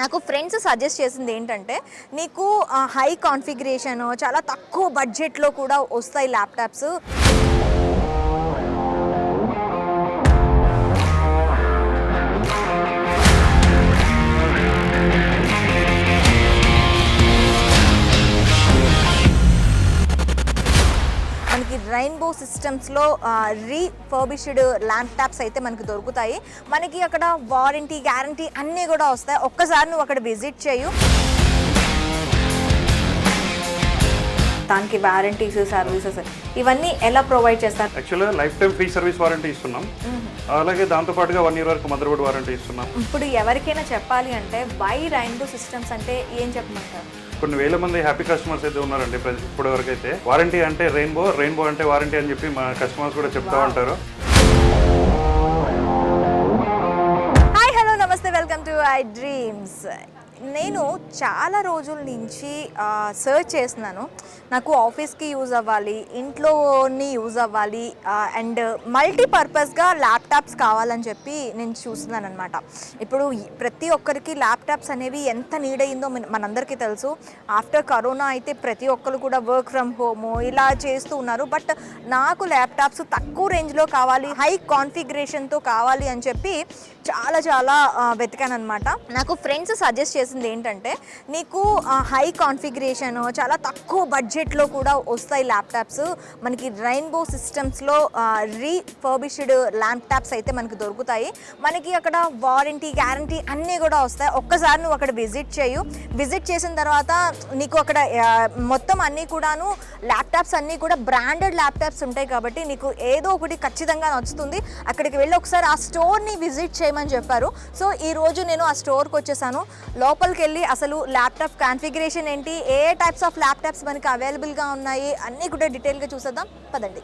నాకు friends suggest చేసింది ఏంటంటే నీకు హై కాన్ఫిగరేషన్ చాలా తక్కువ బడ్జెట్లో కూడా వస్తాయి ల్యాప్టాప్స్. మనకి రెయిన్బో సిస్టమ్స్లో రీఫర్బిష్డ్ ల్యాప్టాప్స్ అయితే మనకి దొరుకుతాయి. మనకి అక్కడ వారంటీ గ్యారంటీ అన్నీ కూడా వస్తాయి. ఒక్కసారి నువ్వు అక్కడ విజిట్ చేయు. దానికి వారంటీస్ సర్వీసెస్ ఇవన్నీ ఎలా ప్రొవైడ్ చేస్తారు? యాక్చువల్గా life time free service warranty ఇస్తున్నాం. అలాగే దాంతోపాటుగా 1 year వరకు మదర్ బోర్డ్ వారంటీ ఇస్తున్నాం. ఇప్పుడు ఎవరికైనా చెప్పాలి అంటే వై రెయిన్బో సిస్టమ్స్ అంటే ఏం చెప్పమంటారు? కొన్ని వేల మంది హ్యాపీ కస్టమర్స్ అయితే ఉన్నారండి ఇప్పటి వరకు అయితే. వారంటీ అంటే రెయిన్బో అంటే వారంటీ అని చెప్పి మా కస్టమర్స్ కూడా చెప్తా ఉంటారు. హాయ్ హలో నమస్తే, వెల్కమ్ టు ఐ డ్రీమ్స్. నేను చాలా రోజుల నుంచి సర్చ్ చేస్తున్నాను. నాకు ఆఫీస్కి యూజ్ అవ్వాలి, ఇంట్లోని యూజ్ అవ్వాలి, అండ్ మల్టీపర్పస్గా ల్యాప్టాప్స్ కావాలని చెప్పి నేను చూస్తున్నాను అనమాట. ఇప్పుడు ప్రతి ఒక్కరికి ల్యాప్టాప్స్ అనేవి ఎంత నీడ్ అయిందో మనందరికీ తెలుసు. ఆఫ్టర్ కరోనా అయితే ప్రతి ఒక్కరు కూడా వర్క్ ఫ్రమ్ హోము ఇలా చేస్తూ ఉన్నారు. బట్ నాకు ల్యాప్టాప్స్ తక్కువ రేంజ్లో కావాలి, హై కాన్ఫిగరేషన్తో కావాలి అని చెప్పి చాలా వెతికాను అనమాట. నాకు ఫ్రెండ్స్ సజెస్ట్ చేసింది ఏంటంటే నీకు హై కాన్ఫిగరేషన్ చాలా తక్కువ బడ్జెట్లో కూడా వస్తాయి ల్యాప్టాప్స్. మనకి రెయిన్బో సిస్టమ్స్లో రీఫర్బిష్డ్ ల్యాప్టాప్స్ అయితే మనకి దొరుకుతాయి. మనకి అక్కడ వారంటీ గ్యారంటీ అన్నీ కూడా వస్తాయి. ఒక్కసారి నువ్వు అక్కడ విజిట్ చేయు. విజిట్ చేసిన తర్వాత నీకు అక్కడ మొత్తం అన్నీ కూడాను ల్యాప్టాప్స్ అన్నీ కూడా బ్రాండెడ్ ల్యాప్టాప్స్ ఉంటాయి కాబట్టి నీకు ఏదో ఒకటి ఖచ్చితంగా నచ్చుతుంది. అక్కడికి వెళ్ళి ఒకసారి ఆ స్టోర్ని విజిట్ చేయమని చెప్పారు. సో ఈరోజు నేను ఆ స్టోర్కి వచ్చేసాను. లోపలికి వెళ్ళి అసలు ల్యాప్టాప్ కాన్ఫిగరేషన్ ఏంటి, ఏ టైప్స్ ఆఫ్ ల్యాప్టాప్స్ మనకి అవైలబుల్గా ఉన్నాయి అన్నీ కూడా డీటెయిల్గా చూసేద్దాం పదండి.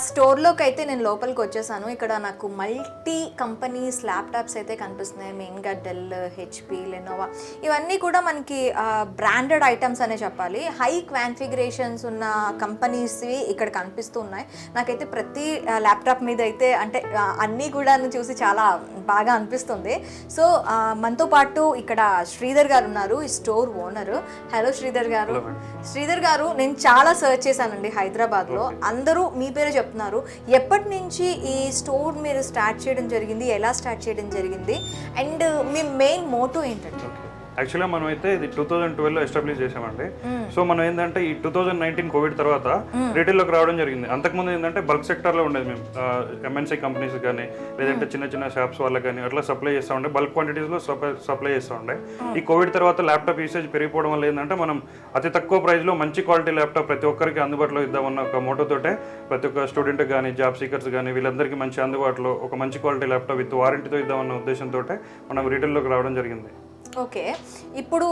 స్టోర్లోకి అయితే నేను లోపలికి వచ్చేసాను. ఇక్కడ నాకు మల్టీ కంపెనీస్ ల్యాప్టాప్స్ అయితే కనిపిస్తున్నాయి. మెయిన్గా డెల్, హెచ్పి, లెనోవా ఇవన్నీ కూడా మనకి బ్రాండెడ్ ఐటమ్స్ అనే చెప్పాలి. హై కాన్ఫిగరేషన్స్ ఉన్న కంపెనీస్వి ఇక్కడ కనిపిస్తూ ఉన్నాయి. నాకైతే ప్రతి ల్యాప్టాప్ మీద అయితే అంటే అన్నీ కూడా చూసి చాలా బాగా అనిపిస్తుంది. సో మనతో పాటు ఇక్కడ శ్రీధర్ గారు ఉన్నారు, ఈ స్టోర్ ఓనర్. హలో శ్రీధర్ గారు. శ్రీధర్ గారు, నేను చాలా సర్చ్ చేశానండి హైదరాబాద్లో. అందరూ మీ పేరు చెప్తున్నారు. ఎప్పటి నుంచి ఈ స్టోర్ మీరు స్టార్ట్ చేయడం జరిగింది, ఎలా స్టార్ట్ చేయడం జరిగింది, అండ్ మీ మెయిన్ మోటో ఏంటంటే? యాక్చువల్గా మనం అయితే ఇది 2012లో ఎస్టాబ్లిష్ చేసామండి. సో మనం ఏంటంటే ఈ 2019 కోవిడ్ తర్వాత రీటైల్లోకి రావడం జరిగింది. అంతకుముందు ఏంటంటే బల్క్ సెక్టర్లో ఉండేది. మేము ఎంఎన్సీ కంపెనీస్ కానీ లేదంటే చిన్న షాప్స్ వాళ్ళకి కానీ అట్లా సప్లై చేస్తూ ఉండే, బల్క్ క్వాంటిటీస్లో సప్లై చేస్తూ ఉండే. ఈ కోవిడ్ తర్వాత ల్యాప్టాప్ యూసేజ్ పెరిగిపోవడం వల్ల ఏంటంటే మనం అతి తక్కువ ప్రైస్లో మంచి క్వాలిటీ ల్యాప్టాప్ ప్రతి ఒక్కరికి అందుబాటులో ఇద్దామన్న ఒక మోటోతోటే ప్రతి ఒక్క స్టూడెంట్ కానీ జాబ్ సీకర్స్ కానీ వీళ్ళందరికీ మంచి అందుబాటులో ఒక మంచి క్వాలిటీ ల్యాప్టాప్ విత్ వారంటీతో ఇద్దామన్న ఉద్దేశంతో మనం రీటైల్లోకి రావడం జరిగింది. ఓకే, ఇప్పుడు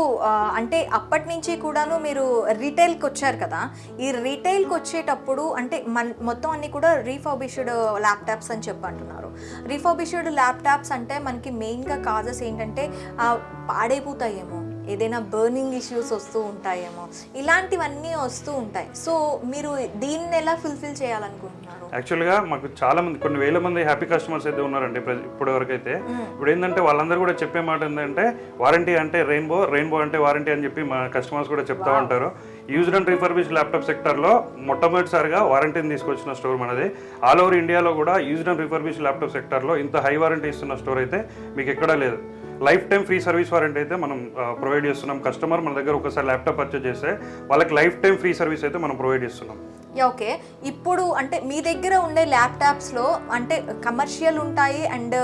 అంటే అప్పటి నుంచి కూడాను మీరు రీటైల్కి వచ్చారు కదా. ఈ రీటైల్కి వచ్చేటప్పుడు అంటే మొత్తం అన్నీ కూడా రీఫర్బిష్డ్ ల్యాప్టాప్స్ అని చెప్పి అంటున్నారు. రీఫర్బిష్డ్ ల్యాప్టాప్స్ అంటే మనకి మెయిన్గా కాజెస్ ఏంటంటే పాడైపోతాయేమో, ఏదైనా బర్నింగ్ ఇష్యూస్ వస్తూ ఉంటాయేమో, ఇలాంటివన్నీ వస్తూ ఉంటాయి. సో మీరు దీన్ని ఎలా ఫుల్ఫిల్ చేయాలనుకుంటున్నారు? యాక్చువల్గా మాకు చాలా మంది, కొన్ని వేల మంది హ్యాపీ కస్టమర్స్ అయితే ఉన్నారండి ఇప్పటి వరకు అయితే. ఇప్పుడు ఏంటంటే వాళ్ళందరూ కూడా చెప్పే మాట ఏంటంటే వారంటీ అంటే రెయిన్బో అంటే వారంటీ అని చెప్పి మా కస్టమర్స్ కూడా చెప్తా ఉంటారు. యూజ్డ్ అండ్ రీఫర్బిష్డ్ ల్యాప్టాప్ సెక్టర్లో మొట్టమొదటిసారిగా వారంటీని తీసుకొచ్చిన స్టోర్ మనది. ఆల్ ఓవర్ ఇండియాలో కూడా యూజ్డ్ అండ్ రీఫర్బిష్డ్ ల్యాప్టాప్ సెక్టర్లో ఇంత హై వారంటీ ఇస్తున్న స్టోర్ అయితే మీకు ఎక్కడా లేదు. Life time free service warranty అయితే మనం ప్రొవైడ్ చేస్తున్నాం. కస్టమర్ మన దగ్గర ఒకసారి ల్యాప్టాప్ పర్చేజ్ చేస్తే వాళ్ళకి లైఫ్ టైం ఫ్రీ సర్వీస్ అయితే మనం ప్రొవైడ్ చేస్తున్నాం. ఓకే, ఇప్పుడు అంటే మీ దగ్గర ఉండే ల్యాప్టాప్స్లో అంటే కమర్షియల్ ఉంటాయి అండ్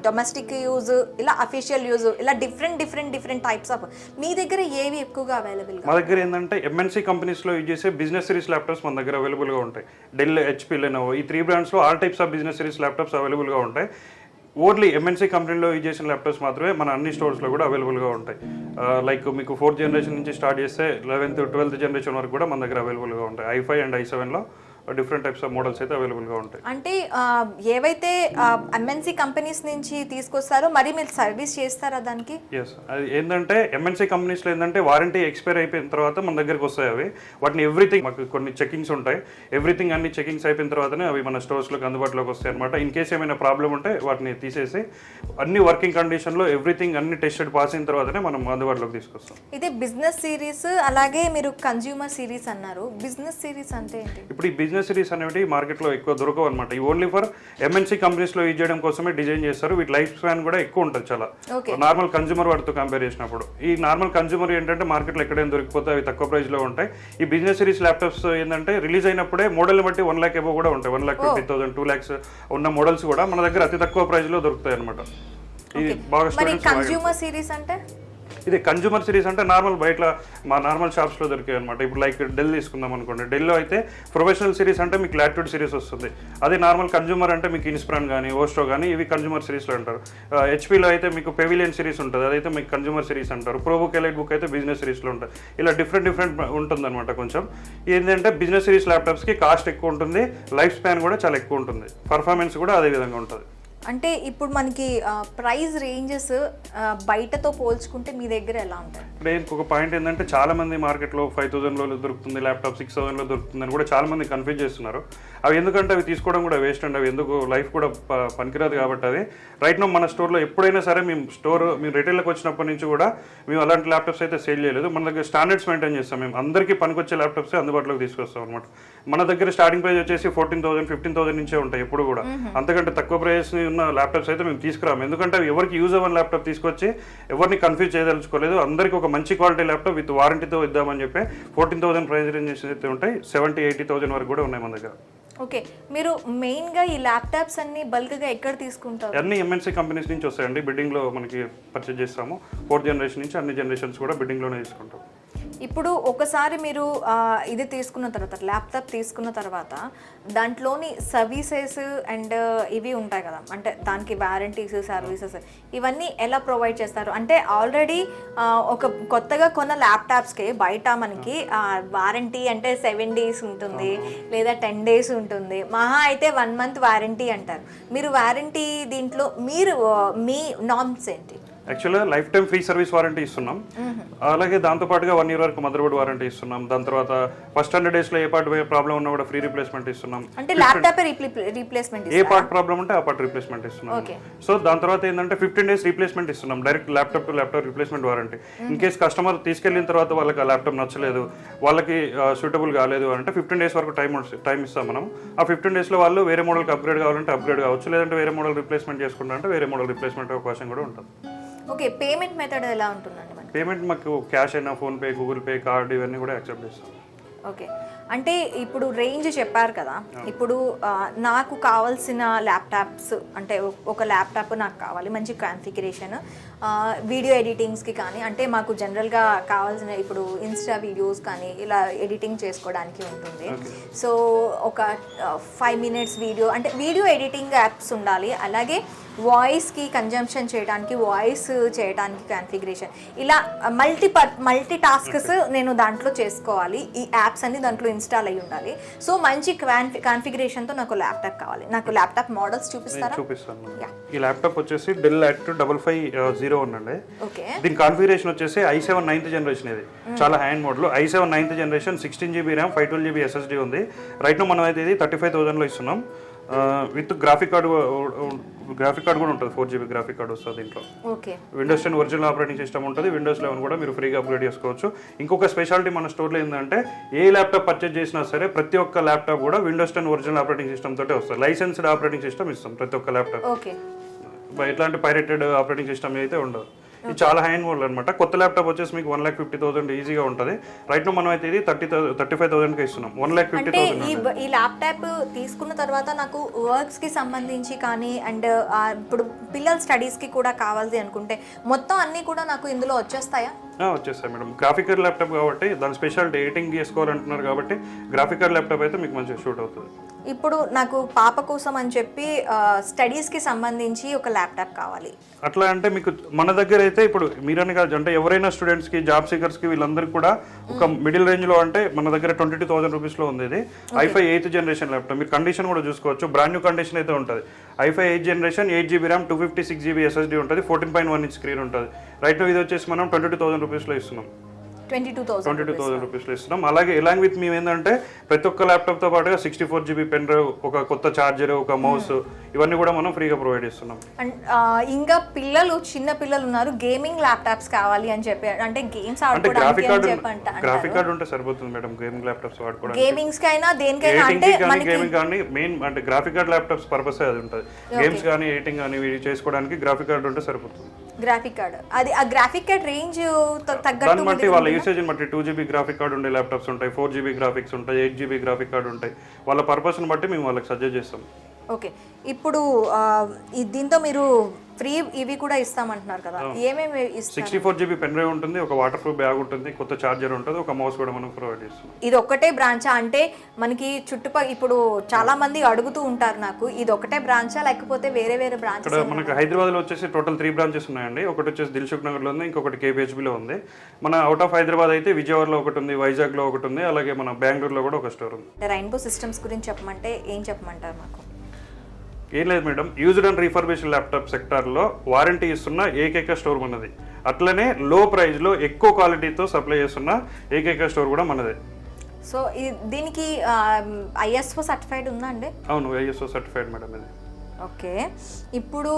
డొమెస్టిక్ యూజ్, ఇలా అఫీషియల్ యూజ్, ఇలా డిఫరెంట్ టైప్స్ ఆఫ్ మీ దగ్గర ఏవి ఎక్కువగా అవైలబుల్? మా దగ్గర ఏంటంటే ఎంఎన్సీ కంపెనీస్లో యూజ్ చేసే బిజినెస్ సిరీస్ ల్యాప్టాప్స్ మన దగ్గర అవైలబుల్గా ఉంటాయి. డెల్, హెచ్పి, లెనోవో ఈ 3 బ్రాండ్స్లో all types of business series laptops అవైలబుల్గా ఉంటాయి. ఓన్లీ ఎంఎన్సీ కంపెనీలో యూజ్ చేసిన ల్యాప్టాప్స్ మాత్రమే మన అన్ని స్టోర్స్లో కూడా అవైలబుల్గా ఉంటాయి. లైక్ మీకు 4th జనరేషన్ నుంచి స్టార్ట్ చేస్తే 11th, 12th జనరేషన్ వరకు కూడా మన దగ్గర అవైలబుల్గా ఉంటాయి. i5 అండ్ i7లో డిఫరెంట్ టైప్స్ ఆఫ్ మోడల్స్ అయితే అవైలబుల్గా ఉంటాయి. అంటే ఏవైతే ఎంఎన్సీ కంపెనీస్ నుంచి తీసుకొస్తారో మరి మీరు సర్వీస్ చేస్తారా దానికి? ఎస్, అది ఏంటంటే ఎంఎన్సీ కంపెనీస్లో ఏంటంటే వారంటీ ఎక్స్పైర్ అయిపోయిన తర్వాత మన దగ్గరికి వస్తాయి అవి. వాటిని ఎవ్రీథింగ్ మాకు కొన్ని చెకింగ్స్ ఉంటాయి, ఎవ్రీథింగ్ అన్ని చెకింగ్స్ అయిపోయిన తర్వాతనే అవి మన స్టోర్స్లోకి అందుబాటులోకి వస్తాయి అనమాట. ఇన్ కేసు ఏమైనా ప్రాబ్లం ఉంటే వాటిని తీసేసి అన్ని వర్కింగ్ కండిషన్లో ఎవ్రీథింగ్ అన్ని టెస్టెడ్ పాస్ అయిన తర్వాతనే మనం అందుబాటులోకి తీసుకొస్తాం. ఇది బిజినెస్ సిరీస్, అలాగే మీరు కన్జ్యూమర్ సిరీస్ అన్నారు. బిజినెస్ సిరీస్ అంటే ఏంటి? ఇప్పుడు ఈ బిజినెస్ సిరీస్ అనేవి మార్కెట్లో ఎక్కువ దొరకవు అనమాట. ఈ ఓన్లీ ఫర్ ఎంఎన్సీ కంపెనీస్లో యూజ్ చేయడం కోసమే డిజైన్ చేస్తారు. వీటి లైఫ్ స్పాన్ కూడా ఎక్కువ ఉంటుంది చాలా, నార్మల్ కన్జ్యూమర్ వాటితో కంపేర్ చేసినప్పుడు. ఈ నార్మల్ కన్జ్యూమర్ ఏంటంటే మార్కెట్లో ఎక్కడైనా దొరికిపోతే అవి తక్కువ ప్రైస్లో ఉంటాయి. ఈ బిజినెస్ సిరీస్ ల్యాప్టాప్స్ ఏంటంటే రిలీజ్ అయినప్పుడే మోడల్ని బట్టి 1 lakh ఎబో కూడా ఉంటాయి. 1,50,000, 2 lakhs ఉన్న మోడల్స్ కూడా మన దగ్గర అతి తక్కువ ప్రైస్లో దొరుకుతాయి అనమాట. ఇది బాగా కన్జ్యూమర్ సిరీస్ అంటే ఇది కన్జ్యూమర్ సిరీస్ అంటే నార్మల్ బయట మా నార్మల్ షాప్స్లో దొరికాయి అనమాట. ఇప్పుడు లైక్ డెల్ తీసుకుందాం అనుకోండి, డెల్లో అయితే ప్రొఫెషనల్ సిరీస్ అంటే మీకు లాటిట్యూడ్ సిరీస్ వస్తుంది. అదే నార్మల్ కన్జ్యూమర్ అంటే మీకు ఇన్స్ప్రాన్ కానీ ఓస్టో కానీ ఇవి కన్జ్యూమర్ సిరీస్లో అంటారు. హెచ్పీలో అయితే మీకు పెవిలియన్ సిరీస్ ఉంటుంది, అదైతే మీకు కన్జ్యూమర్ సిరీస్ అంటారు. ప్రోబుక్ ఎలైట్ బుక్ అయితే బిజినెస్ సిరీస్లో ఉంటుంది. ఇలా డిఫరెంట్ ఉంటుంది అనమాట. కొంచెం ఏంటంటే బిజినెస్ సిరీస్ ల్యాప్టాప్స్కి కాస్ట్ ఎక్కువ ఉంటుంది, లైఫ్ స్పాన్ కూడా చాలా ఎక్కువ ఉంటుంది, పర్ఫార్మెన్స్ కూడా అదే విధంగా ఉంటుంది. అంటే ఇప్పుడు మనకి ప్రైస్ రేంజెస్ బయటతో పోల్చుకుంటే మీ దగ్గర ఎలా ఉంటాయి? ఇప్పుడు ఇంకొక పాయింట్ ఏంటంటే చాలా మంది మార్కెట్లో 5,000లో దొరుకుతుంది ల్యాప్టాప్, 6,000లో దొరుకుతుంది అని కూడా చాలా మంది కన్ఫ్యూజ్ చేస్తున్నారు. అవి ఎందుకంటే అవి తీసుకోవడం కూడా వేస్ట్ అండి. అవి ఎందుకు లైఫ్ కూడా పనికిరాదు కాబట్టి అది రైట్ నో మన స్టోర్లో ఎప్పుడైనా సరే మేము రిటైల్కి వచ్చినప్పటి నుంచి కూడా మేము అలాంటి ల్యాప్టాప్స్ అయితే సేల్ చేయలేదు. మన దగ్గర స్టాండర్డ్స్ మెయింటైన్ చేస్తాం. మేము అందరికీ పనికొచ్చే ల్యాప్టాప్స్ అందుబాటులోకి తీసుకొస్తాం అనమాట. మన దగ్గర స్టార్టింగ్ ప్రైస్ వచ్చేసి 14,000, 15,000 నుంచే ఉంటాయి ఎప్పుడు కూడా. అంతకంటే తక్కువ ప్రైస్ ఉన్న ల్యాప్టాప్స్ అయితే మేము తీసుకురాము. ఎందుకంటే ఎవరికి యూజ్ అవ్వని ల్యాప్టాప్ తీసుకొచ్చి ఎవరిని కన్ఫ్యూజ్ చేయదలుచుకోలేదు. అందరికీ ఒక మంచి క్వాలిటీ ల్యాప్టాప్ విత్ వారంటీతో ఇద్దామని చెప్పి 14,000 ప్రైస్ రేంజెస్ అయితే ఉంటాయి. 70,000-80,000 వరకు కూడా ఉన్నాయి మన దగ్గర. ఓకే, మీరు మెయిన్గా ఈ ల్యాప్టాప్స్ అన్ని బల్క్గా ఎక్కడ తీసుకుంటారు? అన్ని ఎంఎన్సీ కంపెనీస్ నుంచి వస్తాయండి. బిడ్డింగ్లో మనకి పర్చేజ్ చేస్తాము. 4th జనరేషన్ నుంచి అన్ని జనరేషన్స్ కూడా బిడ్డింగ్లోనే తీసుకుంటాం. ఇప్పుడు ఒకసారి మీరు ఇది తీసుకున్న తర్వాత, ల్యాప్టాప్ తీసుకున్న తర్వాత దాంట్లోని సర్వీసెస్ అండ్ ఇవి ఉంటాయి కదా, అంటే దానికి వారంటీస్, సర్వీసెస్ ఇవన్నీ ఎలా ప్రొవైడ్ చేస్తారు? అంటే ఆల్రెడీ ఒక కొత్తగా కొన్న ల్యాప్టాప్స్కి బయట మనకి వారంటీ అంటే 7 days ఉంటుంది, లేదా 10 days ఉంటుంది, మహా అయితే 1 month వారంటీ అంటారు. మీరు వారంటీ దీంట్లో మీ నార్మ్స్ ఏంటి? యాక్చువల్గా life time free service warranty ఇస్తున్నాం. అలాగే దాంతోపాటుగా 1 year వరకు మదర్ బోర్డ్ వారంటీ ఇస్తున్నాం. దాని తర్వాత ఫస్ట్ 100 days ఏ పార్ట్ ప్రాబ్లం ఉన్నా కూడా ఫ్రీ రీప్లేస్మెంట్ ఇస్తున్నాం. అంటే ల్యాప్టాప్ రీప్లేస్మెంట్ ఏ పార్ట్ ప్రాబ్లం ఉంటే ఆ పార్ట్ రీప్లేస్మెంట్ ఇస్తున్నాం. సో దాని తర్వాత ఏంటంటే 15 days రీప్లేస్మెంట్ ఇస్తున్నాం. Direct laptop to laptop replacement warranty. In case customer తీసుకెళ్ళిన తర్వాత వాళ్ళకి ఆ ల్యాప్టాప్ నచ్చలేదు, వాళ్ళకి సూటబుల్ కాలేదు అంటే 15 days వరకు టైం ఇస్తాం మనం. ఆ 15 daysలో వాళ్ళు వేరే మోడల్కి అప్గ్రేడ్ కావాలంటే అప్గ్రేడ్ కావచ్చు, లేదంటే వేరే మోడల్ రీప్లేస్మెంట్ చేసుకుంటారంటే వేరే మోడల్ రీప్లేస్మెంట్ అవకాశం కూడా ఉంటుంది. ఓకే, పేమెంట్ మెథడ్ ఎలా ఉంటుందండి? పేమెంట్ మాకు క్యాష్ అయినా, ఫోన్పే, గూగుల్ పే, కార్డ్ ఇవన్నీ కూడా యాక్సెప్ట్ చేస్తాం. ఓకే, అంటే ఇప్పుడు రేంజ్ చెప్పారు కదా, ఇప్పుడు నాకు కావాల్సిన ల్యాప్టాప్స్ అంటే ఒక ల్యాప్టాప్ నాకు కావాలి, మంచి కాన్ఫిగరేషన్, వీడియో ఎడిటింగ్స్కి కానీ, అంటే మాకు జనరల్గా కావాల్సిన ఇప్పుడు ఇన్స్టా వీడియోస్ కానీ ఇలా ఎడిటింగ్ చేసుకోవడానికి ఉంటుంది. సో ఒక 5 minutes వీడియో, అంటే వీడియో ఎడిటింగ్ యాప్స్ ఉండాలి, అలాగే వాయిస్కి కన్జంప్షన్ చేయడానికి, వాయిస్ చేయడానికి కాన్ఫిగరేషన్, ఇలా మల్టీ టాస్క్స్ నేను దాంట్లో చేసుకోవాలి. ఈ యాప్స్ అన్ని దాంట్లో ఇన్స్టాల్ అయ్యి ఉండాలి. సో మంచి కాన్ఫిగరేషన్తో నాకు ల్యాప్టాప్ కావాలి. నాకు ల్యాప్టాప్ మోడల్స్ చూపిస్తారా? చూపిస్తాను. ఈ ల్యాప్టాప్ వచ్చేసి డెల్ యాక్టివ్ 5550 అండి. ఓకే, దీని కాన్ఫిగరేషన్ వచ్చేసి i7 9th జనరేషన్. ఇది చాలా hand model. i7 9th generation, 16 GB RAM, 512 GB SSD ఉంది. రైట్ నో మనం అయితే ఇది 35,000లో ఇస్తున్నాం. విత్ గ్రాఫిక్ కార్డ్ కూడా ఉంటుంది. 4 GB గ్రాఫిక్ కార్డ్ వస్తుంది దీంట్లో. Okay, Windows 10 original operating system ఉంటుంది. విండోస్ 11 కూడా మీరు ఫ్రీగా అప్గ్రేడ్ చేసుకోవచ్చు. ఇంకొక స్పెషాలిటీ మన స్టోర్లో ఏంటంటే ఏ ల్యాప్టాప్ పర్చేజ్ చేసినా సరే ప్రతి ఒక్క ల్యాప్టాప్ కూడా విండోస్ 10 ఒరిజినల్ ఆపరేటింగ్ సిస్టమ్ తోటే వస్తుంది. లైసెన్స్డ్ ఆపరేటింగ్ సిస్టమ్ ఇస్తాం ప్రతి ఒక్క ల్యాప్టాప్. ఓకే, ఎట్లాంటి పైరేటెడ్ ఆపరేటింగ్ సిస్టమ్ అయితే ఉండదు. ఇది చాలా హ్యాండ్ మోడల్ అనమాట. కొత్త ల్యాప్టాప్ వచ్చేసి మీకు 1,50,000 ఈజీగా ఉంటుంది. రైట్ నో మనం అయితే ఇది 35,000కి ఇస్తున్నాం. 1,50,000. ఈ ల్యాప్టాప్ తీసుకున్న తర్వాత నాకు వర్క్స్కి సంబంధించి కానీ, అండ్ ఇప్పుడు పిల్లల స్టడీస్కి కూడా కావాలి అనుకుంటే మొత్తం అన్నీ కూడా నాకు ఇందులో వచ్చేస్తాయా? వచ్చేస్తాయి మేడం. గ్రాఫిక్ కార్డ్ ల్యాప్టాప్ కాబట్టి దాని స్పెషాలిటీ ఎడిటింగ్ చేసుకోవాలంటున్నారు కాబట్టి గ్రాఫిక్ కార్డ్ ల్యాప్టాప్ అయితే మీకు మంచిగా షూట్ అవుతుంది. ఇప్పుడు నాకు పాప కోసం అని చెప్పి స్టడీస్కి సంబంధించి ఒక ల్యాప్టాప్ కావాలి. అట్లా అంటే మీకు మన దగ్గర అయితే ఇప్పుడు మీరని కాదు, అంటే ఎవరైనా స్టూడెంట్స్కి జాబ్ సీకర్స్కి వీళ్ళందరికీ కూడా ఒక మిడిల్ రేంజ్లో అంటే మన దగ్గర 22,000 రూపీస్లో ఉంది. ఇది i5 8th జనరేషన్ ల్యాప్టాప్. మీరు కండిషన్ కూడా చూసుకోవచ్చు, బ్రాండ్ న్యూ కండిషన్ అయితే ఉంటుంది. i5 8th generation 8GB RAM 256GB SSD ఉంటుంది, 14.1 ఇంచ్ స్క్రీన్ ఉంటుంది. రైట్ ఇది వచ్చేసి మనం 22,000 రూపీస్లో ఇస్తున్నాం. 22,000 రూపీస్లో ఇస్తున్నాం. అలాగే ఎలాంగ్ విత్ మేము ఏంటంటే ప్రతి ఒక్క ల్యాప్టాప్తో పాటుగా 64GB పెన్ డ్రైవ్, ఒక కొత్త ఛార్జర్, ఒక మౌస్, ఇవన్నీ కూడా మనం ఫ్రీగా ప్రొవైడ్ చేస్తున్నాం. ఇంకా చిన్న పిల్లలు ఉన్నారు, గేమింగ్ ల్యాప్టాప్స్ కావాలి అని చెప్పి, అంటే గేమ్స్ అంటే గ్రాఫిక్ కార్డ్ ఉంటే సరిపోతుంది మేడం గేమింగ్ ల్యాప్టాప్స్ వాడుకోవడానికి. గేమింగ్స్ కైనా దేనికైనా, అంటే గేమింగ్ కానీ మెయిన్ అంటే గ్రాఫిక్ కార్డ్ ల్యాప్టాప్స్ పర్పస్ అది ఉంటుంది. గేమ్స్ కానీ ఎడిటింగ్ కానీ చేసుకోవడానికి గ్రాఫిక్ కార్డ్ ఉంటే సరిపోతుంది. గ్రాఫిక్ కార్డ్ అది ఆ గ్రాఫిక్ కార్డ్ రేంజ్ తగ్గట్టు బట్టి వాళ్ళ యూసేజ్ బట్టి 2GB గ్రాఫిక్ కార్డ్ ఉండే ల్యాప్టాప్స్ ఉంటాయి, 4GB గ్రాఫిక్స్ ఉంటాయి, 8GB గ్రాఫిక్ కార్డ్ ఉంటాయి. వాళ్ళ పర్పస్ని బట్టి మేము వాళ్ళకి సజెస్ట్ చేస్తాం. ఓకే, ఇప్పుడు దీంతో మీరు ఫ్రీ ఇవి కూడా ఇస్తామంటున్నారు కదా, ఏమేమి ఇస్తారు? 64GB పెన్ డ్రైవ్ ఉంటుంది, ఒక వాటర్ ప్రూఫ్ బ్యాగ్ ఉంటుంది, కొత్త ఛార్జర్ ఉంటుంది, ఒక మౌస్ కూడా మనం ప్రొవైడ్ చేస్తాం. ఇది ఒకటే బ్రాంచా? అంటే మనకి చుట్టుపక్కల ఇప్పుడు చాలా మంది అడుగుతూ ఉంటారు నాకు, ఇది ఒకటే బ్రాంచా లేకపోతే వేరే వేరే బ్రాంచ్? ఇక్కడ మనకి హైదరాబాద్లో వచ్చేసి టోటల్ 3 బ్రాంచెస్ ఉన్నాయండి. ఒకటి వచ్చేసి దిల్సుఖ్ నగర్లో ఉంది, ఇంకొకటి KPHBలో ఉంది. మన అవుట్ ఆఫ్ హైదరాబాద్ అయితే విజయవాడలో ఒకటి ఉంది, వైజాగ్లో ఒకటి ఉంది, అలాగే మన బెంగళూరులో కూడా ఒక స్టోర్ ఉంది. రెయిన్బో సిస్టమ్స్ గురించి చెప్పమంటే ఏం చెప్పమంటారు మాకు? ఏం లేదు madam, used and refurbished laptop సెక్టార్లో వారంటీ ఇస్తున్న ఏకైక స్టోర్ మనది. అట్లనే లో ప్రైస్లో ఎక్కువ క్వాలిటీతో సప్లై చేస్తున్న ఏకైక స్టోర్ కూడా మనదే. సో దీనికి ISO సర్టిఫైడ్ ఉందా అండి? అవును, ISO సర్టిఫైడ్ మేడం ఇది. ఓకే, ఇప్పుడు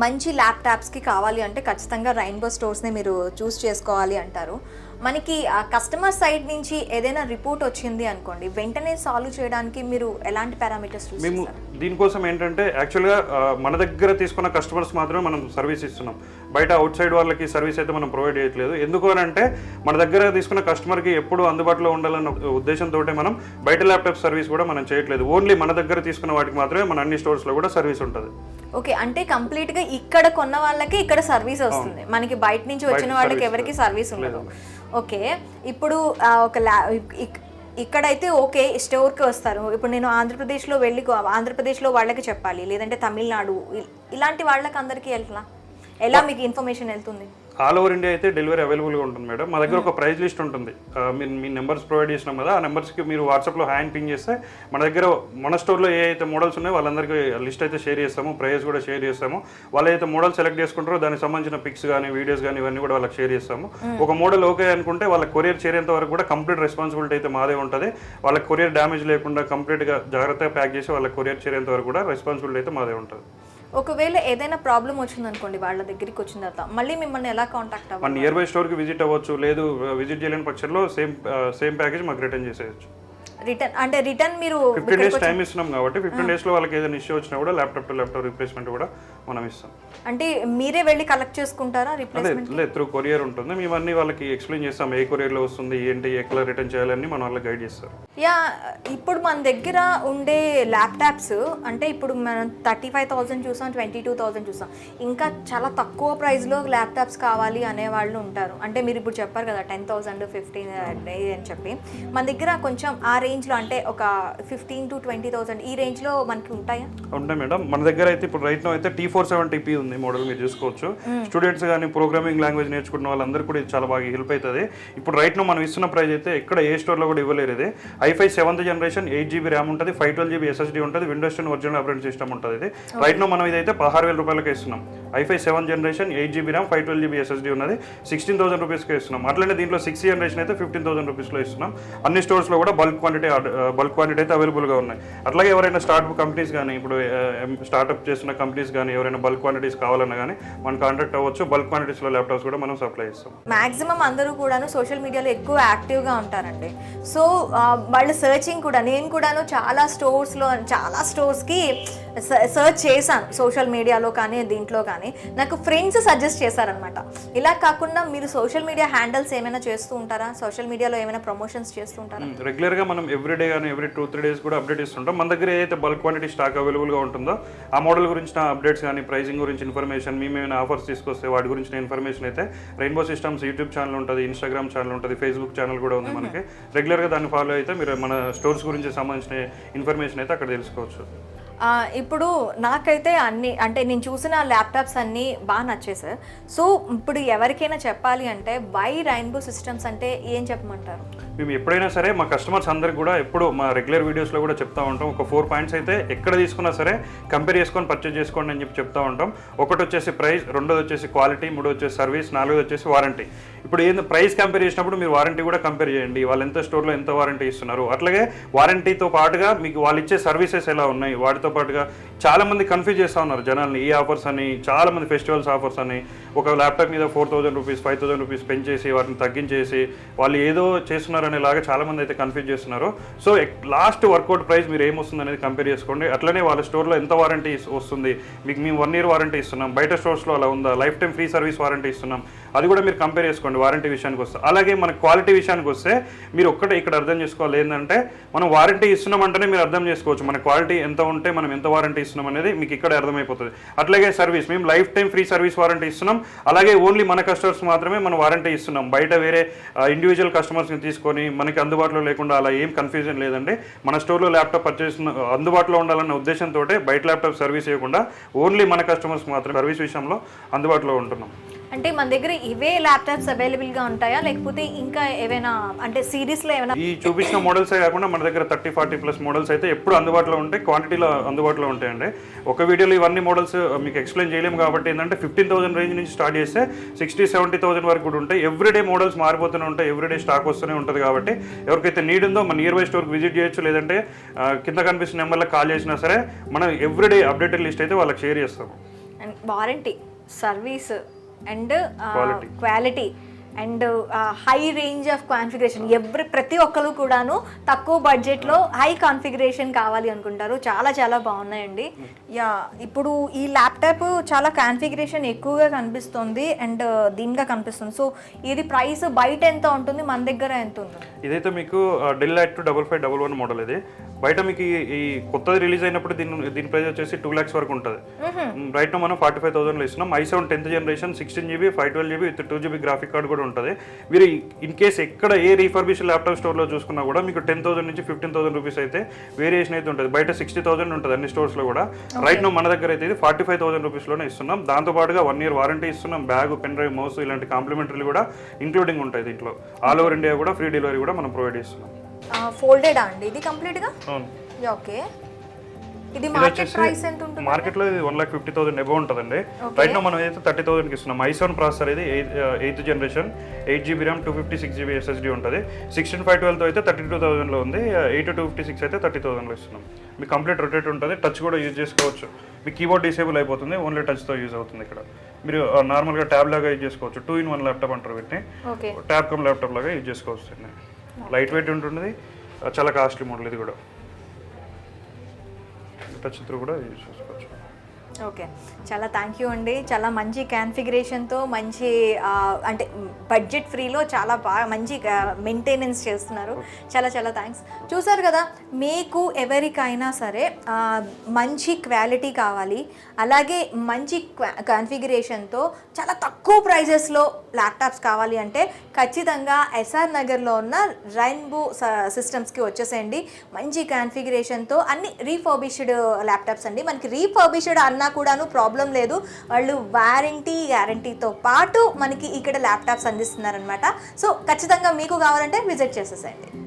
మంచి ల్యాప్టాప్స్కి కావాలి అంటే ఖచ్చితంగా రెయిన్బో స్టోర్స్ని మీరు చూస్ చేసుకోవాలి అంటారు. మనకి కస్టమర్ సైడ్ నుంచి ఏదైనా రిపోర్ట్ వచ్చింది అనుకోండి, వెంటనే సాల్వ్ చేయడానికి మీరు ఎలాంటి పారామీటర్స్ చూస్తారు? మేము దీనికోసం ఏంటంటే యాక్చువల్గా మన దగ్గర తీసుకున్న కస్టమర్స్ మాత్రమే మనం సర్వీస్ ఇస్తున్నాం. బయట అవుట్ సైడ్ వాళ్ళకి సర్వీస్ అయితే మనం ప్రొవైడ్ చేయట్లేదు. ఎందుకు అని అంటే మన దగ్గర తీసుకున్న కస్టమర్కి ఎప్పుడు అందుబాటులో ఉండాలన్న ఉద్దేశంతో మనం బయట ల్యాప్టాప్ సర్వీస్ కూడా మనం చేయట్లేదు. ఓన్లీ మన దగ్గర తీసుకున్న వాటికి మాత్రమే మన అన్ని స్టోర్స్లో కూడా సర్వీస్ ఉంటుంది. ఓకే, అంటే కంప్లీట్గా ఇక్కడ కొన్న వాళ్ళకి ఇక్కడ సర్వీస్ వస్తుంది, మనకి బయట నుంచి వచ్చిన వాళ్ళకి ఎవరికి సర్వీస్ ఉండదు. ఓకే, ఇప్పుడు ఇక్కడైతే ఓకే స్టోర్కి వస్తారు. ఇప్పుడు నేను ఆంధ్రప్రదేశ్లో వెళ్ళి ఆంధ్రప్రదేశ్లో వాళ్ళకి చెప్పాలి, లేదంటే తమిళనాడు ఇలాంటి వాళ్ళకి అందరికీ ఎలా మీకు ఇన్ఫర్మేషన్ వెళ్తుంది? ఆల్ ఓవర్ ఇండియా అయితే డెలివరీ అవైలబుల్గా ఉంటుంది మేడం. మా దగ్గర ఒక ప్రైస్ లిస్ట్ ఉంటుంది, మీ నెంబర్స్ ప్రొవైడ్ చేసినాం కదా, ఆ నెంబర్స్కి మీరు వాట్సాప్లో హ్యాండ్ పింగ్ చేస్తే మన దగ్గర మన స్టోర్లో ఏ అయితే మోడల్స్ ఉన్నాయో వాళ్ళందరికీ లిస్ట్ అయితే షేర్ చేస్తాము, ప్రైస్ కూడా షేర్ చేస్తాము. వాళ్ళు అయితే మోడల్ సెలెక్ట్ చేసుకుంటారో దానికి సంబంధించిన పిక్స్ కానీ వీడియోస్ కానీ ఇవన్నీ కూడా వాళ్ళకి షేర్ చేస్తాము. ఒక మోడల్ ఓకే అనుకుంటే వాళ్ళకి కొరియర్ చేరేంత వరకు కూడా కంప్లీట్ రెస్పాన్సిబిలిటీ అయితే మాదే ఉంటుంది. వాళ్ళకి కొరియర్ డ్యామేజ్ లేకుండా కంప్లీట్గా జాగ్రత్తగా ప్యాక్ చేసి వాళ్ళకి కొరియర్ చేరేంత వరకు కూడా రెస్పాన్సిబిలిటీ అయితే మాదే ఉంటుంది. ఒకవేళ ఏదైనా ప్రాబ్లం వచ్చింది అనుకోండి, వాళ్ళ దగ్గరికి వచ్చిన తర్వాత మళ్ళీ మిమ్మల్ని ఎలా కాంటాక్ట్ అవ్వాలి? మన నియర్ బై స్టోర్కి విజిట్ అవ్వచ్చు, లేదు విజిట్ చేయలేని పక్షంలో సేమ్ ప్యాకేజ్ మాకు రిటర్న్ చేసేయచ్చు. రిటర్న్ మీరు 15 days టైం ఇస్తున్నాం కాబట్టి 15 days లో వాళ్ళకి ఏదైనా ఇష్యూ వచ్చినా కూడా ల్యాప్టాప్ టు ల్యాప్టాప్ రీప్లేస్మెంట్ కూడా మనం ఇస్తాం. అంటే మీరే వెళ్ళి కలెక్ట్ చేసుకుంటారా రీప్లేస్మెంట్? లేదు, త్రూ కొరియర్ ఉంటుంది. మేము అన్ని వాళ్ళకి ఎక్స్ప్లెయిన్ చేస్తాం, ఏ కొరియర్లో వస్తుంది, ఏంటి, ఎక్కడ రిటర్న్ చేయాలని మనం వాళ్ళకి గైడ్ చేస్తాం. ఇప్పుడు మన దగ్గర ఉండే ల్యాప్టాప్స్ అంటే ఇప్పుడు మనం 35,000 చూసాం, 22,000 చూసాం, ఇంకా చాలా తక్కువ ప్రైస్లో ల్యాప్టాప్స్ కావాలి అనే వాళ్ళు ఉంటారు. అంటే మీరు ఇప్పుడు చెప్పారు కదా 10,000 15 అని చెప్పి, మన దగ్గర కొంచెం ఆ రేంజ్లో అంటే ఒక 15,000 to 20,000 ఈ రేంజ్లో మనకి ఉంటాయా? ఉంటాయి మేడం. మన దగ్గర అయితే ఇప్పుడు రైట్ నో అయితే T470P ఉంది మోడల్, మీరు చూసుకోవచ్చు. స్టూడెంట్స్ కానీ ప్రోగ్రామింగ్ లాంగ్వేజ్ నేర్చుకున్న వాళ్ళందరూ కూడా ఇది చాలా బాగా హెల్ప్ అవుతుంది. ఇప్పుడు రైట్ నో మనం ఇస్తున్న ప్రైస్ అయితే ఎక్కడ ఏ స్టోర్లో కూడా ఇవ్వలేరు. ఇది i5 7th generation 8GB RAM ఉంటుంది, 512GB SSD ఉంటుంది, విండోస్ 10 ఒరిజినల్ ఆపరేటింగ్ సిస్టమ్ ఉంటుంది. ఇది రైట్ నో మనం ఇదైతే 16,000 రూపాయలకి ఇస్తున్నాం. i5 7th generation 8GB RAM 512GB SSD ఉన్నది 16,000 రూపీస్కి ఇస్తున్నాం. అట్లనే దీంట్లో 6th జనరేషన్ అయితే 15,000 రూపీస్లో ఇస్తున్నాం. అన్ని స్టోర్స్లో కూడా బల్క్ క్వాంటిటీ అయితే అవైలబుల్గా ఉన్నాయి. అట్లాగే ఎవరైనా స్టార్ట్అప్ కంపెనీస్ కానీ, ఇప్పుడు స్టార్ట్అప్ చేస్తున్న కంపెనీస్ కానీ ఎవరైనా బల్క్ క్వాంటిటీస్ కావాలన్నా కానీ మనం కాంటాక్ట్ అవ్వచ్చు. బల్క్ క్వాంటిటీస్లో ల్యాప్టాప్స్ కూడా మనం సప్లై చేస్తాం. మాక్సిమం అందరూ కూడాను సోషల్ మీడియాలో ఎక్కువ యాక్టివ్గా ఉంటారండి. సో వాళ్ళ సర్చింగ్ కూడా, నేను కూడాను చాలా స్టోర్స్కి సర్చ్ చేశాను సోషల్ మీడియాలో కానీ దీంట్లో కానీ, నాకు ఫ్రెండ్స్ సజెస్ట్ చేశారనమాట. ఇలా కాకుండా మీరు సోషల్ మీడియా హ్యాండిల్స్ ఏమైనా చేస్తూ ఉంటారా? సోషల్ మీడియాలో ఏమైనా ప్రమోషన్స్ చేస్తూ ఉంటారా? రెగ్యులర్గా మనం ఎవ్రీడే కానీ ఎవ్రీ 2-3 డేస్ కూడా అప్డేట్ ఇస్తుంటాం. మన దగ్గర ఏదైతే బల్క్ క్వాంటిటీ స్టాక్ అవైలబుల్గా ఉంటుందో ఆ మోడల్ గురించిన అప్డేట్స్ కానీ, ప్రైసింగ్ గురించి ఇన్ఫర్మేషన్, మేము ఏమైనా ఆఫర్స్ తీసుకొస్తే వాటి గురించిన ఇన్ఫర్మేషన్ అయితే రెయిన్బో సిస్టమ్స్ యూట్యూబ్ ఛానల్ ఉంటుంది, ఇన్స్టాగ్రామ్ ఛానల్ ఉంటుంది, ఫేస్బుక్ ఛానల్ కూడా ఉంది మనకి. రెగ్యులర్గా దాన్ని ఫాలో అయితే మీరు మన స్టోర్స్ గురించి సంబంధించిన ఇన్ఫర్మేషన్ అయితే అక్కడ తెలుసుకోవచ్చు. ఇప్పుడు నాకైతే అన్ని అంటే నేను చూసిన ల్యాప్టాప్స్ అన్నీ బాగా నచ్చాయి సార్. సో ఇప్పుడు ఎవరికైనా చెప్పాలి అంటే వై రెయిన్బో సిస్టమ్స్ అంటే ఏం చెప్పమంటారు? మేము ఎప్పుడైనా సరే మా కస్టమర్స్ అందరికి కూడా ఎప్పుడు మా రెగ్యులర్ వీడియోస్లో కూడా చెప్తా ఉంటాం. ఒక 4 పాయింట్స్ అయితే ఎక్కడ తీసుకున్నా సరే కంపేర్ చేసుకొని పర్చేజ్ చేసుకోండి అని చెప్పి చెప్తా ఉంటాం. ఒకటి వచ్చేసి ప్రైస్, రెండోది వచ్చేసి క్వాలిటీ, మూడోది వచ్చేసి సర్వీస్, నాలుగోది వచ్చేసి వారంటీ. ఇప్పుడు ఏంది ప్రైస్ కంపేర్ చేసినప్పుడు మీరు వారంటీ కూడా కంపేర్ చేయండి. వాళ్ళు ఎంత స్టోర్లో ఎంత వారంటీ ఇస్తున్నారు, అట్లాగే వారంటీతో పాటుగా మీకు వాళ్ళు ఇచ్చే సర్వీసెస్ ఎలా ఉన్నాయి వాటితో పాటుగా. చాలా మంది కన్ఫ్యూజ్ చేస్తూ ఉన్నారు జనాల్ని, ఈ ఆఫర్స్ అని, చాలా మంది ఫెస్టివల్స్ ఆఫర్స్ అని. ఒక ల్యాప్టాప్ మీద 4,000 రూపీస్ 5,000 రూపీస్ పెంచేసి వాటిని తగ్గించేసి వాళ్ళు ఏదో చేస్తున్నారు అనేలాగా చాలా మంది అయితే కన్ఫ్యూజ్ చేస్తున్నారు. సో లాస్ట్ వర్కౌట్ ప్రైస్ మీరు ఏమొస్తుంది అనేది కంపేర్ చేసుకోండి. అట్లనే వాళ్ళ స్టోర్లో ఎంత వారంటీ వస్తుంది, మీకు మేము 1 year వారంటీ ఇస్తున్నాం, బయట స్టోర్స్లో అలా ఉందా, life time free service warranty ఇస్తున్నాం, అది కూడా మీరు కంపేర్ చేసుకోండి వారంటీ విషయానికి వస్తే. అలాగే మన క్వాలిటీ విషయానికి వస్తే మీరు ఒక్కటే ఇక్కడ అర్థం చేసుకోవాలి ఏంటంటే, మనం వారంటీ ఇస్తున్నామంటేనే మీరు అర్థం చేసుకోవచ్చు మన క్వాలిటీ ఎంత ఉంటే మనం ఎంత వారంటీ ఇస్తున్నాం అనేది మీకు ఇక్కడ అర్థమైపోతుంది. అట్లాగే సర్వీస్, మేము life time free service warranty ఇస్తున్నాం, అలాగే ఓన్లీ మన కస్టమర్స్ మాత్రమే మనం వారంటీ ఇస్తున్నాం. బయట వేరే ఇండివిజువల్ కస్టమర్స్ని తీసుకొని మనకి అందుబాటులో లేకుండా అలా ఏం కన్ఫ్యూజన్ లేదండి. మన స్టోర్లో ల్యాప్టాప్ పర్చేస్ అందుబాటులో ఉండాలన్న ఉద్దేశంతో బయట ల్యాప్టాప్ సర్వీస్ ఇవ్వకుండా ఓన్లీ మన కస్టమర్స్ మాత్రమే సర్వీస్ విషయంలో అందుబాటులో ఉంటున్నాం. అంటే మన దగ్గర ఇవే ల్యాప్టాప్స్ అవైలబుల్గా ఉంటాయా, లేకపోతే ఇంకా ఏమైనా అంటే సిరీస్లో ఏమైనా? ఈ చూపించిన మోడల్సే కాకుండా మన దగ్గర 30-40+ మోడల్స్ అయితే ఎప్పుడు అందుబాటులో ఉంటాయి, క్వాంటిటీలో అందుబాటులో ఉంటాయండి. ఒక వీడియోలో ఇవన్నీ మోడల్స్ మీకు ఎక్స్ప్లెయిన్ చేయలేము కాబట్టి ఏంటంటే 15,000 రేంజ్ నుంచి స్టార్ట్ చేస్తే 60-70,000 వరకు కూడా ఉంటాయి. ఎవ్రీడే మోడల్స్ మారిపోతూనే ఉంటాయి, ఎవ్రీడే స్టాక్ వస్తూనే ఉంటుంది. కాబట్టి ఎవరికైతే నీడ్ ఉందో మన నియర్ బై స్టోర్కి విజిట్ చేయొచ్చు, లేదంటే కింద కనిపిస్తున్న నెంబర్లో కాల్ చేసినా సరే మనం ఎవ్రీడే అప్డేటెడ్ లిస్ట్ అయితే వాళ్ళకి షేర్ చేస్తాము. Warranty, service and quality and high range of configuration. ప్రతి ఒక్కరు కూడాను తక్కువ బడ్జెట్లో హై కాన్ఫిగరేషన్ కావాలి అనుకుంటారు. చాలా చాలా బాగున్నాయండి. యా, ఇప్పుడు ఈ ల్యాప్టాప్ చాలా కాన్ఫిగరేషన్ ఎక్కువగా కనిపిస్తుంది అండ్ దీనిగా కనిపిస్తుంది. సో ఇది ప్రైస్ బయట ఎంత ఉంటుంది, మన దగ్గర ఎంత ఉంటుంది? ఇదైతే మీకు డెల్ Lite 5511 మోడల్. ఇది బయట మీకు ఈ కొత్తది రిలీజ్ అయినప్పుడు దీని ప్రైస్ వచ్చేసి 2 lakhs వరకు ఉంటుంది. రైట్ మనం 45,000లో ఇస్తున్నాం. i7 10th generation 16GB 512GB with 2GB graphic card కూడా ఉంటుంది. మీరు ఇన్ కేస్ ఎక్కడ ఏ రీఫర్బిష్ ల్యాప్టాప్ స్టోర్లో చూసుకున్నా కూడా మీకు 10,000 నుంచి 15,000 రూపీస్ అయితే వేరియేషన్ అయితే ఉంటుంది. బయట 60,000 ఉంటుంది అన్ని స్టోర్స్లో కూడా. రైట్ మన దగ్గర అయితే ఇది 45,000 రూపీస్లోనే ఇస్తున్నాం. దాంతోపాటుగా 1 year వారంటీ ఇస్తున్నాం. బ్యాగ్, పెన్ డ్రైవ్, మౌస్ ఇలాంటి కాంప్లిమెంటరీలు కూడా ఇంక్లూడింగ్ ఉంటాయి దీంట్లో. ఆల్ ఓవర్ ఇండియా కూడా ఫ్రీ డెలివరీ కూడా మనం ప్రొవైడ్ చేస్తున్నాం. ఫోల్డెడ్ అండి ఇది కంప్లీట్గా? అవును. ఓకే, ఇది మార్కెట్ ప్రైస్ ఎంత ఉంటుంది? మార్కెట్లో ఇది 1,50,000 అబౌవ్ ఉంటుందండి. రైట్ నో మనం అయితే 30,000కి ఇస్తున్నాం. i7 ప్రాసెసర్ ఇది 8th generation 8GB RAM 256GB SSD ఉంటుంది. 16/512తో అయితే 32,000లో ఉంది. 8/256 అయితే 30,000లో ఇస్తున్నాం. మీకు కంప్లీట్ రొటేట్ ఉంటుంది, టచ్ కూడా యూజ్ చేసుకోవచ్చు. మీ కీబోర్డ్ డిసేబుల్ అయిపోతుంది, ఓన్లీ టచ్తో యూజ్ అవుతుంది. ఇక్కడ మీరు నార్మల్గా ట్యాబ్ లాగా యూజ్ చేసుకోవచ్చు. 2-in-1 ల్యాప్టాప్ అంటారు వీటిని. ట్యాబ్ కమ్ ల్యాప్టాప్ లాగా యూజ్ చేసుకోవచ్చు. లైట్ వెయిట్ ఉంటుంది, చాలా కాస్ట్లీ మోడల్. ఇది కూడా టచ్ త్రూ కూడా యూజ్ చేసుకోవచ్చు. ఓకే, చాలా థ్యాంక్ యూ అండి. చాలా మంచి కాన్ఫిగరేషన్తో మంచి అంటే బడ్జెట్ ఫ్రీలో చాలా బాగా మంచి మెయింటెనెన్స్ చేస్తున్నారు. చాలా చాలా థ్యాంక్స్. చూసారు కదా, మీకు ఎవరికైనా సరే మంచి క్వాలిటీ కావాలి, అలాగే మంచి కాన్ఫిగరేషన్తో చాలా తక్కువ ప్రైజెస్లో ల్యాప్టాప్స్ కావాలి అంటే ఖచ్చితంగా ఎస్ఆర్ నగర్లో ఉన్న రెయిన్బో సిస్టమ్స్కి వచ్చేసేయండి. మంచి కాన్ఫిగరేషన్తో అన్ని రీఫర్బిష్డ్ ల్యాప్టాప్స్ అండి. మనకి రీఫర్బిష్డ్ అన్నా కూడాను ప్రాబ్లం లేదు, వాళ్ళు వారంటీ గ్యారంటీతో పాటు మనకి ఇక్కడ ల్యాప్టాప్స్ అందిస్తున్నారనమాట. సో ఖచ్చితంగా మీకు కావాలంటే విజిట్ చేసేసేయండి.